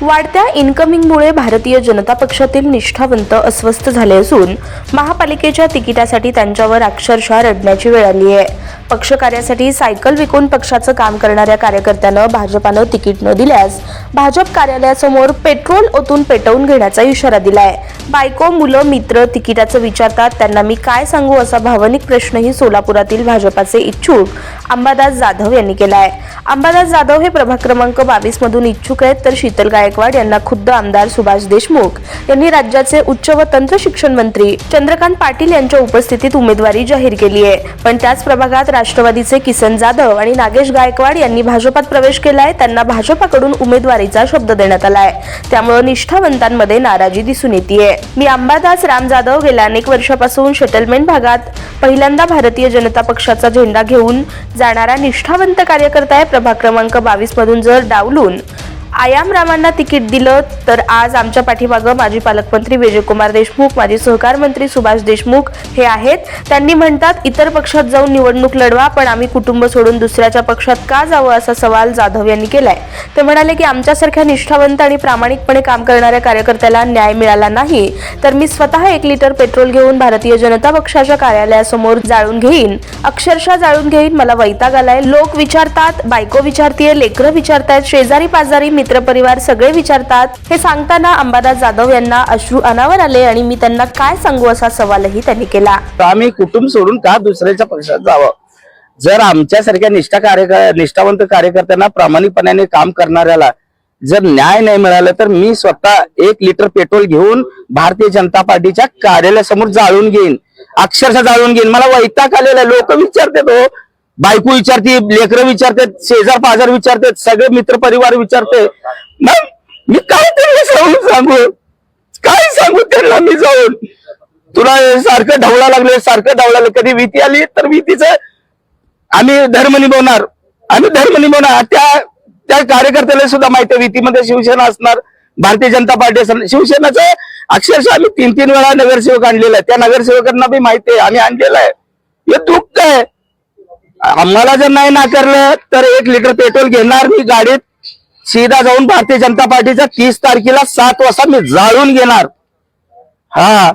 वाढत्या इन्कमिंगमुळे भारतीय जनता पक्षातील निष्ठावंत अस्वस्थ झाले असून महापालिकेच्या तिकिटासाठी त्यांच्यावर अक्षरशः रडण्याची वेळ आली आहे। पक्ष कार्यासाठी सायकल विकून पक्षाचं काम करणाऱ्या कार्यकर्त्यानं भाजपानं तिकीट न दिल्यास भाजप कार्यालयासमोर पेट्रोल ओतून पेटवून घेण्याचा इशारा दिलाय। बायको, मुलं, मित्र तिकिटाचं विचारतात, त्यांना मी काय सांगू असा भावनिक प्रश्नही सोलापुरातील भाजपाचे इच्छुक अंबादास जाधव यांनी केलाय। अंबादास जाधव हे प्रभाग क्रमांक 22 मधून इच्छुक आहेत, तर शीतल गायकवाड यांना खुद्द आमदार सुभाष देशमुख यांनी राज्याचे उच्च व तंत्र शिक्षण मंत्री चंद्रकांत पाटील यांच्या उपस्थितीत उमेदवारी जाहीर केली आहे। पण त्याच प्रभागात राष्ट्रवादीचे किसन जाधव आणि नागेश गायकवाड यांनी भाजपात प्रवेश केलाय, त्यांना भाजपाकडून उमेदवारीचा शब्द देण्यात आलाय। त्यामुळे निष्ठावंतांमध्ये नाराजी दिसून येतेय। मी अंबादास राम जाधव गेल्या अनेक वर्षापासून सेटलमेंट भागात पहिल्यांदा भारतीय जनता पक्षाचा झेंडा घेऊन जाणारा निष्ठावंत कार्यकर्ता आहे। प्रभाग क्रमांक 22 मधून जर डावलून आयाम रामांना तिकीट दिलं तर आज आमच्या पाठीमागं माजी पालकमंत्री विजयकुमार देशमुख, माजी सहकार मंत्री सुभाष देशमुख हे आहेत। त्यांनी म्हणतात इतर पक्षात जाऊन निवडणूक लढवा, पण आम्ही कुटुंब सोडून दुसऱ्याच्या पक्षात का जावं असा सवाल जाधव यांनी केलाय। ते म्हणाले की आमच्यासारख्या निष्ठावंत आणि प्रामाणिकपणे काम करणाऱ्या कार्यकर्त्याला न्याय मिळाला नाही तर मी स्वतः 1 लिटर पेट्रोल घेऊन भारतीय जनता पक्षाच्या कार्यालयासमोर जाळून घेईन, अक्षरशः जाळून घेईन। मला वैताग आलाय। लोक विचारतात, बायको विचारतीये, लेकरं विचारतात, शेजारी पाजारी मित्र परिवार सगळे विचारतात। हे सांगताना अंबादास जाधव यांना अश्रू अनावर आले आणि मी त्यांना काय सांगू असा सवालही त्यांनी केला। आम्ही कुटुंब सोडून का दुसऱ्याच्या पक्षात जावं? जर आमच्यासारख्या निष्ठावंत कार्यकर्त्यांना, प्रामाणिकपणाने काम करणाऱ्याला जर न्याय नाही मिळाला तर मी स्वतः 1 लिटर पेट्रोल घेऊन भारतीय जनता पार्टीच्या कार्यालयासमोर जाळून घेईन, अक्षरशः जाळून घेईन। मला वैताग आलेला। लोक विचारतात, हो बायको विचारते, लेकरं विचारतात, शेजार पाजार विचारतात, सगळे मित्र परिवार विचारते। मग मी काय त्यांना सांगू? काय सांगू त्यांना मी जाऊन? तुला सारखं ढवळा लागले, सारखं ढवळालं। कधी भीती आली तर भीतीचं आम्ही धर्म निभवणार, त्या कार्यकर्त्याला सुद्धा माहिती आहे भीतीमध्ये शिवसेना असणार, भारतीय जनता पार्टी असणार। शिवसेनाचं अक्षरशः आम्ही 3 वेळा नगरसेवक आणलेला आहे, त्या नगरसेवकांना बी माहिती आहे आम्ही आणलेलं आहे। हे दुःख आहे। आम्हाला जर नाही नाकारलं तर 1 लिटर पेट्रोल घेणार मी गाडीत, सीधा जाऊन भारतीय जनता पार्टीचा 30 तारखेला 7 वाजता मी जाळून घेणार। हा